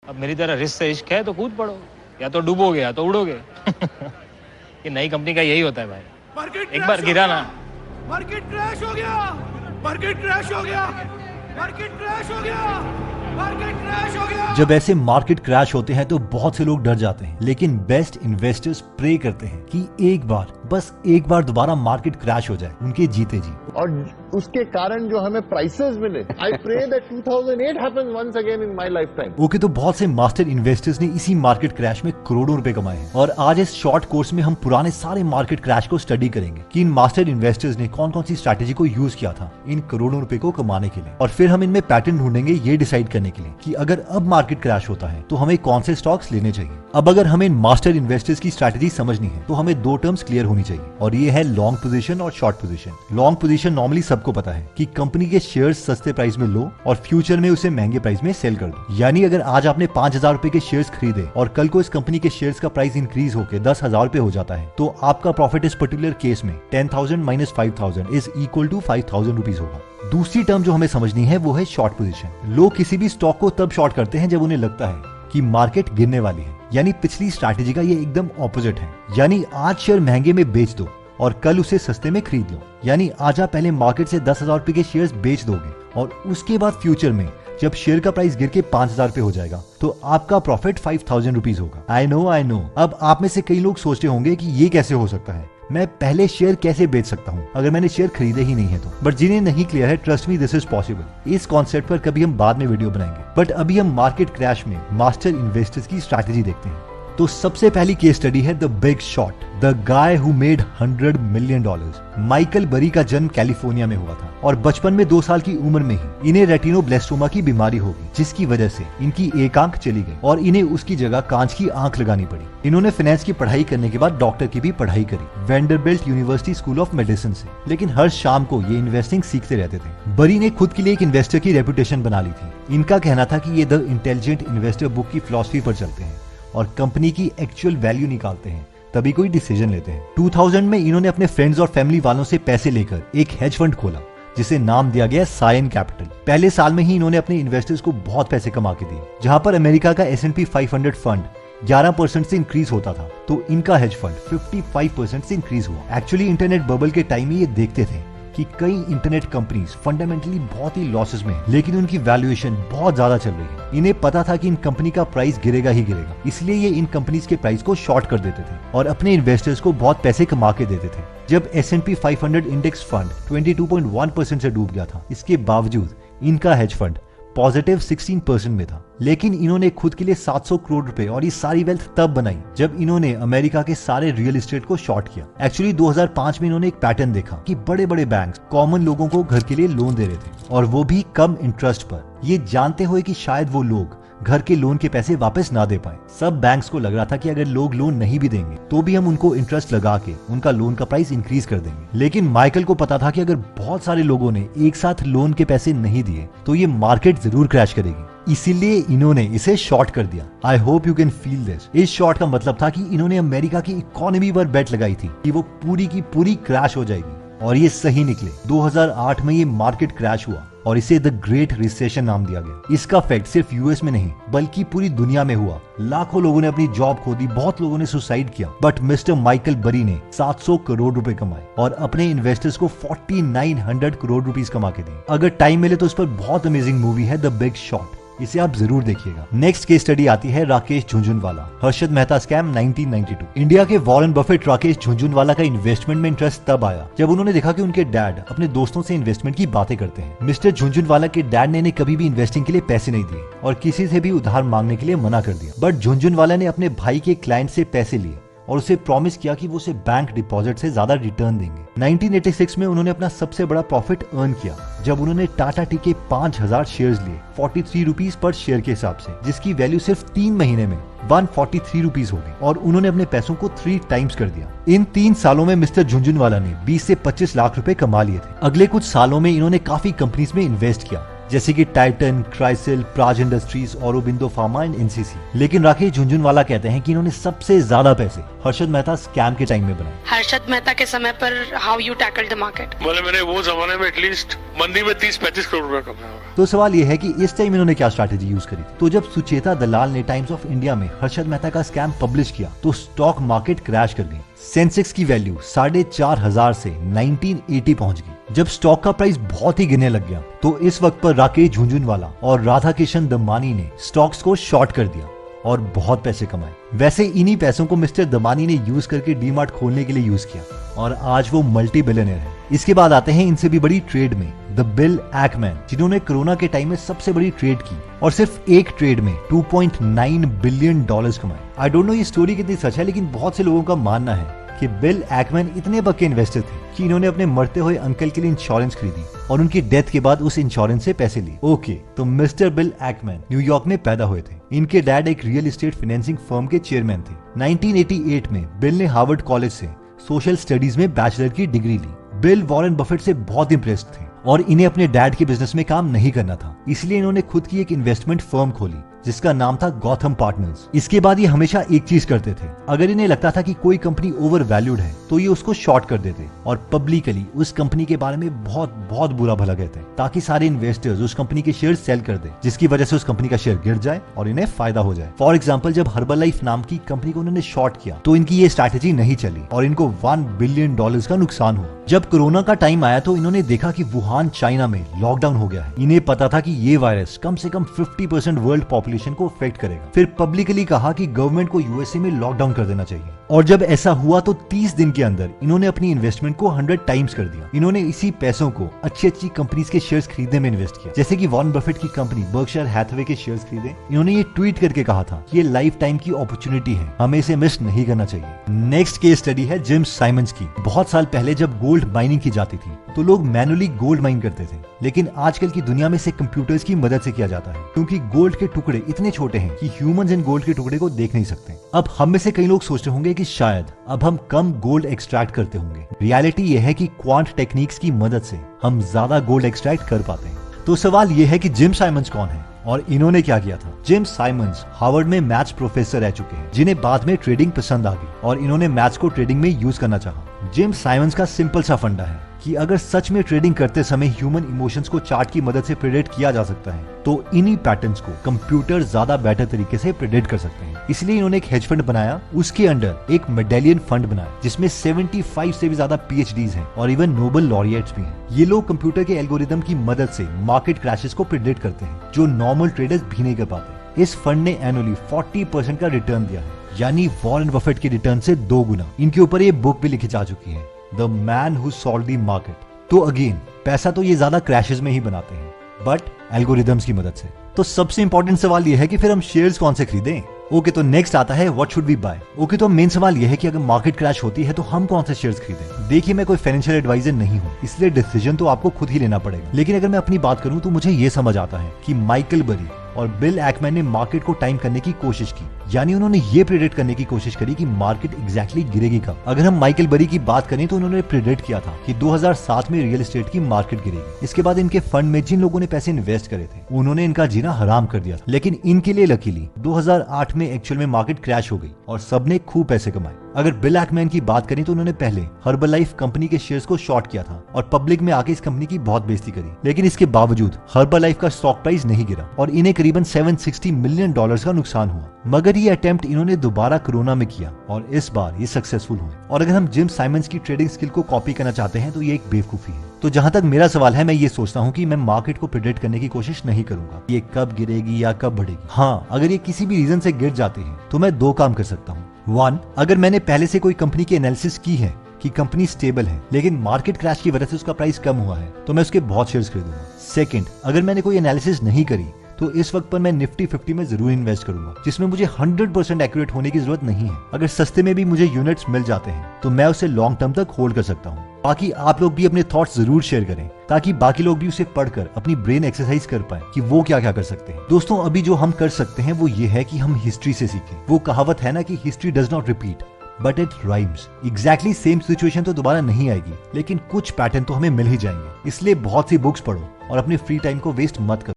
अब मेरी तरह रिस्क से इश्क है तो कूद पड़ो, या तो डूबोगे या तो उड़ोगे। ये नई कंपनी का यही होता है भाई, एक बार गिरा ना। मार्केट क्रैश हो गया, मार्केट क्रैश हो गया, मार्केट क्रैश हो गया, मार्केट क्रैश हो गया। जब ऐसे मार्केट क्रैश होते हैं तो बहुत से लोग डर जाते हैं, लेकिन बेस्ट इन्वेस्टर्स प्रे करते हैं कि एक बार, बस एक बार दोबारा मार्केट क्रैश हो जाए उनके जीते जी। और उसके कारण जो हमें प्राइसेस मिले, I pray that 2008 happens once again in my lifetime. Okay, तो बहुत से मास्टर इन्वेस्टर्स ने इसी मार्केट क्रैश में करोड़ों रुपए कमाए हैं, और आज इस शॉर्ट कोर्स में हम पुराने सारे मार्केट क्रैश को स्टडी करेंगे कि इन मास्टर इन्वेस्टर्स ने कौन कौन सी स्ट्रैटेजी को यूज किया था इन करोड़ों रुपए को कमाने के लिए, और फिर हम इनमें पैटर्न ढूंढेंगे ये डिसाइड करने के लिए कि अगर अब मार्केट क्रैश होता है तो हमें कौन से स्टॉक्स लेने चाहिए। अब अगर हमें मास्टर इन्वेस्टर्स की स्ट्रैटेजी समझनी है तो हमें दो टर्म्स क्लियर होनी चाहिए, और ये है लॉन्ग पोजीशन और short position. Long position normally सबको पता है कि कंपनी के शेयर्स सस्ते प्राइस में लो और फ्यूचर में उसे महंगे प्राइस में सेल कर दो। यानी अगर आज आपने 5,000 रुपए के शेयर्स खरीदे और कल को इस कंपनी के शेयर्स का प्राइस इंक्रीज होकर 10,000 रुपए हो जाता है, तो आपका प्रॉफिट इस पर्टिकुलर केस में 10,000 minus 5,000 is equal to 5,000 rupees होगा। दूसरी टर्म जो हमें समझनी है वो है शॉर्ट पोजीशन। लोग किसी भी स्टॉक को तब शॉर्ट करते हैं जब उन्हें लगता है कि मार्केट गिरने वाली है, यानी पिछली स्ट्रैटेजी का ये एकदम ऑपोजिट है। यानी आज शेयर महंगे में बेच दो और कल उसे सस्ते में खरीद लो। यानी आज आप पहले मार्केट से 10,000 रुपए के शेयर्स बेच दोगे और उसके बाद फ्यूचर में जब शेयर का प्राइस गिर के 5,000 रुपए हो जाएगा तो आपका प्रॉफिट 5,000 रुपीज होगा। I know. अब आप में से कई लोग सोचते होंगे कि ये कैसे हो सकता है, मैं पहले शेयर कैसे बेच सकता हूँ अगर मैंने शेयर खरीदे ही नहीं है तो। बट जिन्हें नहीं क्लियर है, trust me this is possible. इस कॉन्सेप्ट पर कभी हम बाद में वीडियो बनाएंगे, बट अभी हम मार्केट क्रैश में मास्टर इन्वेस्टर्स की स्ट्रैटेजी देखते हैं। तो सबसे पहली केस स्टडी है the big short, the guy who made $100 million. Michael बरी का जन्म कैलिफोर्निया में हुआ था और बचपन में 2 साल की उम्र में ही इन्हें रेटिनोब्लास्टोमा की बीमारी हो गई, जिसकी वजह से इनकी एक आंख चली गई और इन्हें उसकी जगह कांच की आंख लगानी पड़ी। इन्होंने फाइनेंस की पढ़ाई करने के बाद डॉक्टर की भी पढ़ाई करी Vanderbilt university school of medicine से, लेकिन हर शाम को ये इन्वेस्टिंग सीखते रहते थे। बरी ने खुद के लिए एक इन्वेस्टर की रेपुटेशन बना ली थी। इनका कहना था कि ये द इंटेलिजेंट इन्वेस्टर बुक की फिलॉसफी पर चलते हैं और कंपनी की एक्चुअल वैल्यू निकालते हैं तभी कोई डिसीजन लेते हैं। 2000 में इन्होंने अपने फ्रेंड्स और फैमिली वालों से पैसे लेकर एक हेज फंड खोला जिसे नाम दिया गया सायन कैपिटल। पहले साल में ही इन्होंने अपने इन्वेस्टर्स को बहुत पैसे कमा के दिए। जहां पर अमेरिका का S&P 500 फंड 11% से इंक्रीज होता था तो इनका हेज फंड 55% से इंक्रीज हुआ। एक्चुअली इंटरनेट बबल के टाइम में ये देखते थे कि कई इंटरनेट कंपनीज फंडामेंटली बहुत ही लॉसेस में हैं, लेकिन उनकी वैल्यूएशन बहुत ज्यादा चल रही है। इन्हें पता था कि इन कंपनी का प्राइस गिरेगा ही गिरेगा, इसलिए ये इन कंपनीज के प्राइस को शॉर्ट कर देते थे और अपने इन्वेस्टर्स को बहुत पैसे कमा के देते थे। जब S&P 500 इंडेक्स फंड 22.1% से डूब गया था, इसके बावजूद इनका हेज फंड पॉजिटिव 16% में था। लेकिन इन्होंने खुद के लिए 700 करोड़ रुपए और ये सारी वेल्थ तब बनाई जब इन्होंने अमेरिका के सारे रियल एस्टेट को शॉर्ट किया। एक्चुअली 2005 में इन्होंने एक पैटर्न देखा कि बड़े बड़े बैंक्स कॉमन लोगों को घर के लिए लोन दे रहे थे और वो भी कम इंटरेस्ट पर, ये जानते हुए कि शायद वो लोग घर के लोन के पैसे वापस ना दे पाए। सब बैंक्स को लग रहा था कि अगर लोग लोन नहीं भी देंगे तो भी हम उनको इंटरेस्ट लगा के उनका लोन का प्राइस इंक्रीज कर देंगे। लेकिन माइकल को पता था कि अगर बहुत सारे लोगों ने एक साथ लोन के पैसे नहीं दिए तो ये मार्केट जरूर क्रैश करेगी, इसीलिए इन्होंने इसे शॉर्ट कर दिया। I hope you can feel this. इस शॉर्ट का मतलब था कि इन्होंने अमेरिका की इकोनॉमी पर बेट लगाई थी कि वो पूरी की पूरी क्रैश हो जाएगी और ये सही निकले। 2008 में ये मार्केट क्रैश हुआ और इसे द ग्रेट रिसेशन नाम दिया गया। इसका फैक्ट सिर्फ यूएस में नहीं बल्कि पूरी दुनिया में हुआ। लाखों लोगों ने अपनी जॉब खो दी, बहुत लोगों ने सुसाइड किया, बट मिस्टर माइकल बरी ने 700 करोड़ रुपए कमाए और अपने इन्वेस्टर्स को 4900 करोड़ रुपीस कमा के दिए। अगर टाइम मिले तो इस पर बहुत अमेजिंग मूवी है द बिग शॉर्ट, इसे आप जरूर देखिएगा। नेक्स्ट केस स्टडी आती है राकेश झुनझुनवाला, हर्षद मेहता स्कैम 1992। इंडिया के वॉरेन बफेट राकेश झुनझुनवाला का इन्वेस्टमेंट में इंटरेस्ट तब आया जब उन्होंने देखा कि उनके डैड अपने दोस्तों से इन्वेस्टमेंट की बातें करते हैं। मिस्टर झुनझुनवाला के डैड ने इन्हें कभी भी इन्वेस्टिंग के लिए पैसे नहीं दिए और किसी से भी उधार मांगने के लिए मना कर दिया। बट झुनझुनवाला ने अपने भाई के क्लाइंट से पैसे लिए और उसे प्रॉमिस किया कि वो उसे बैंक डिपॉजिट से ज्यादा रिटर्न देंगे। 1986 में उन्होंने अपना सबसे बड़ा प्रॉफिट अर्न किया जब उन्होंने टाटा टी के 5000 शेयर्स लिए 43 रुपीज पर शेयर के हिसाब से, जिसकी वैल्यू सिर्फ 3 महीने में 143 रुपीज हो गई और उन्होंने अपने पैसों को 3 टाइम्स कर दिया। इन 3 सालों में मिस्टर झुनझुनवाला ने 20 से 25 लाख रुपए कमा लिए थे। अगले कुछ सालों में इन्होंने काफी कंपनीज में इन्वेस्ट किया जैसे कि Titan, CRISIL, Praj industries, Aurobindo pharma and NCC. लेकिन राकेश झुनझुनवाला कहते हैं कि इन्होंने सबसे ज्यादा पैसे हर्षद मेहता स्कैम के टाइम में बनाए। हर्षद मेहता के समय पर how you tackle the market? बोले मैंने वो जमाने में एटलीस्ट मंदी में 30-35 करोड़ रुपया कमाया होगा। तो सवाल ये है कि इस टाइम इन्होंने क्या स्ट्रैटेजी यूज करी थी। तो जब सुचेता दलाल ने टाइम्स ऑफ इंडिया में हर्षद मेहता का स्कैम पब्लिश किया तो स्टॉक मार्केट क्रैश कर गई। सेंसेक्स की वैल्यू 4,500 से 1980 पहुंच गई। जब स्टॉक का प्राइस बहुत ही गिरने लग गया तो इस वक्त पर राकेश झुनझुनवाला और राधा किशन दमानी ने स्टॉक्स को शॉर्ट कर दिया और बहुत पैसे कमाए। वैसे इन्हीं पैसों को मिस्टर दमानी ने यूज करके डीमार्ट खोलने के लिए यूज किया और आज वो मल्टी बिलियनर है। इसके बाद आते हैं इनसे भी बड़ी ट्रेड में द बिल एक्मैन, जिन्होंने कोरोना के टाइम में सबसे बड़ी ट्रेड की और सिर्फ एक ट्रेड में $2.9 बिलियन कमाए। आई डोंट नो ये स्टोरी कितनी सच है, लेकिन बहुत से लोगों का मानना है कि बिल एक्मैन इतने पक्के इन्वेस्टर थे कि इन्होंने अपने मरते हुए अंकल के लिए इंश्योरेंस खरीदी और उनकी डेथ के बाद उस इंश्योरेंस से पैसे लिए। ओके, तो मिस्टर बिल एक्मैन न्यूयॉर्क में पैदा हुए थे। इनके डैड एक रियल एस्टेट फाइनेंसिंग फर्म के चेयरमैन थे। 1988 में बिल ने हार्वर्ड कॉलेज से सोशल स्टडीज में बैचलर की डिग्री ली। बिल वॉरेन बफेट से बहुत इम्प्रेस्ड थे और इन्हें अपने डैड के बिजनेस में काम नहीं करना था, इसलिए इन्होंने खुद की एक इन्वेस्टमेंट फर्म खोली जिसका नाम था गौथम पार्टनर्स। इसके बाद ये हमेशा एक चीज करते थे, अगर इन्हें लगता था कि कोई कंपनी ओवर वैल्यूड है तो ये उसको शॉर्ट कर देते और पब्लिकली उस कंपनी के बारे में बहुत बहुत बुरा भला कहते ताकि सारे इन्वेस्टर्स उस कंपनी के शेयर सेल कर दे, जिसकी वजह से उस कंपनी का शेयर गिर जाए और इन्हें फायदा हो जाए। फॉर एग्जाम्पल, जब हर्बल लाइफ नाम की कंपनी को उन्होंने शॉर्ट किया तो इनकी ये स्ट्रैटेजी नहीं चली और इनको $1 बिलियन का नुकसान हुआ। जब कोरोना का टाइम आया तो इन्होंने देखा कि वुहान चाइना में लॉकडाउन हो गया है। इन्हें पता था कि ये वायरस कम से कम 50% वर्ल्ड पॉपुलेशन को अफेक्ट करेगा। फिर पब्लिकली कहा कि गवर्नमेंट को यूएसए में लॉकडाउन कर देना चाहिए और जब ऐसा हुआ तो 30 दिन के अंदर इन्होंने अपनी इन्वेस्टमेंट को 100 टाइम्स कर दिया। इन्होंने इसी पैसों को अच्छी अच्छी कंपनीज के शेयर्स खरीदने में इन्वेस्ट किया, जैसे कि वॉरेन बफेट की कंपनी बर्कशायर हैथवे के शेयर्स खरीदे। इन्होंने ये ट्वीट करके कहा था ये लाइफ टाइम की अपॉर्चुनिटी है, हमें इसे मिस नहीं करना चाहिए। नेक्स्ट केस स्टडी है जिम साइमंस की। बहुत साल पहले जब गोल्ड माइनिंग की जाती थी तो लोग मैनुअली गोल्ड माइन करते थे, लेकिन आजकल की दुनिया में इसे कंप्यूटर्स की मदद से किया जाता है क्योंकि गोल्ड के टुकड़े इतने छोटे हैं कि ह्यूमंस इन गोल्ड के टुकड़े को देख नहीं सकते। अब हम में से कई लोग सोचते होंगे कि शायद अब हम कम गोल्ड एक्सट्रैक्ट करते होंगे। रियलिटी यह है कि क्वांट टेक्निक्स की मदद से हम ज्यादा गोल्ड एक्सट्रैक्ट कर पाते हैं। तो सवाल यह है कि जिम साइमंस कौन है और इन्होंने क्या किया था। जिम साइमंस हार्वर्ड में मैथ्स प्रोफेसर रह चुके हैं जिन्हें बाद में ट्रेडिंग पसंद आ गई और इन्होंने मैथ्स को ट्रेडिंग में यूज करना चाहा। जिम साइमंस का सिंपल सा फंडा है कि अगर सच में ट्रेडिंग करते समय ह्यूमन इमोशंस को चार्ट की मदद से प्रेडिक्ट किया जा सकता है तो इन्हीं पैटर्न्स को कंप्यूटर ज्यादा बेटर तरीके से प्रेडिक्ट कर सकते हैं। इसलिए इन्होंने एक हेज फंड बनाया, उसके अंडर एक मेडेलियन फंड बनाया जिसमें 75 से भी ज्यादा PhDs हैं और इवन नोबेल लॉरिएट्स भी हैं। ये लोग कंप्यूटर के एल्गोरिदम की मदद से मार्केट क्रैशेस को प्रेडिक्ट करते हैं जो नॉर्मल ट्रेडर्स भी नहीं कर पाते। इस फंड ने एनुअली 40% का रिटर्न दिया है, यानी वॉरेन बफेट के रिटर्न से 2 गुना। इनके ऊपर ये बुक भी लिखी जा चुकी है, the man who solved the market. तो अगेन पैसा तो ये ज्यादा क्रैशेस में ही बनाते हैं बट एल्गोरिदम्स की मदद से। तो सबसे इंपॉर्टेंट सवाल ये है कि फिर हम शेयर्स कौन से खरीदें। ओके, तो नेक्स्ट आता है what should we buy. Okay, तो मेन सवाल यह है कि अगर मार्केट क्रैश होती है तो हम कौन से शेयर्स खरीदें। देखिए, मैं कोई फाइनेंशियल एडवाइजर नहीं हूँ, इसलिए डिसीजन तो आपको खुद ही लेना पड़ेगा। लेकिन अगर मैं अपनी बात करूँ तो मुझे ये समझ आता है कि माइकल बरी और बिल एक्मैन ने मार्केट को टाइम करने की कोशिश की, यानी उन्होंने ये प्रेडिक्ट करने की कोशिश करी कि मार्केट एग्जैक्टली गिरेगी कब। अगर हम माइकल बरी की बात करें तो उन्होंने प्रेडिक्ट किया था कि 2007 में रियल एस्टेट की मार्केट गिरेगी। इसके बाद इनके फंड में जिन लोगों ने पैसे इन्वेस्ट करे थे उन्होंने इनका जीना हराम कर दिया था। लेकिन इनके लिए लकीली 2008 में एक्चुअल में मार्केट क्रैश हो गई और सबने खूब पैसे कमाए। अगर बिल एक्मैन की बात करें तो उन्होंने पहले हर्बल लाइफ कंपनी के शेयर्स को शॉर्ट किया था और पब्लिक में आके इस कंपनी की बहुत बेइज्जती करी, लेकिन इसके बावजूद हर्बल लाइफ का स्टॉक प्राइस नहीं गिरा और इन्हें करीबन $760 मिलियन का नुकसान हुआ। मगर ये अटेम्प्ट इन्होंने दोबारा कोरोना में किया और इस बार ये सक्सेसफुल हुए। और अगर हम जिम साइमंस की ट्रेडिंग स्किल को कॉपी करना चाहते हैं तो ये एक बेवकूफी है। तो जहां तक मेरा सवाल है, मैं ये सोचता हूँ कि मैं मार्केट को प्रेडिक्ट करने की कोशिश नहीं करूंगा ये कब गिरेगी या कब बढ़ेगी। हाँ, अगर ये किसी भी रीजन से गिर जाती है तो मैं 2 काम कर सकता हूँ। 1, अगर मैंने पहले से कोई कंपनी की एनालिसिस की है कि कंपनी स्टेबल है लेकिन मार्केट क्रैश की वजह से उसका प्राइस कम हुआ है तो मैं उसके बहुत शेयर्स खरीदूंगा। 2, अगर मैंने कोई एनालिसिस नहीं करी तो इस वक्त पर मैं निफ्टी 50 में जरूर इन्वेस्ट करूंगा जिसमें मुझे 100% एक्यूरेट होने की जरूरत नहीं है। अगर सस्ते में भी मुझे यूनिट्स मिल जाते हैं तो मैं उसे लॉन्ग टर्म तक होल्ड कर सकता हूँ। बाकी आप लोग भी अपने थॉट्स जरूर शेयर करें ताकि बाकी लोग भी उसे पढ़कर अपनी ब्रेन एक्सरसाइज कर पाए कि वो क्या क्या कर सकते हैं। दोस्तों, अभी जो हम कर सकते हैं वो ये है कि हम हिस्ट्री से सीखें। वो कहावत है ना कि history does not repeat but it rhymes. Exactly same situation तो दोबारा नहीं आएगी, लेकिन कुछ पैटर्न तो हमें मिल ही जाएंगे। इसलिए बहुत सी बुक्स पढ़ो और अपने फ्री टाइम को वेस्ट मत करो।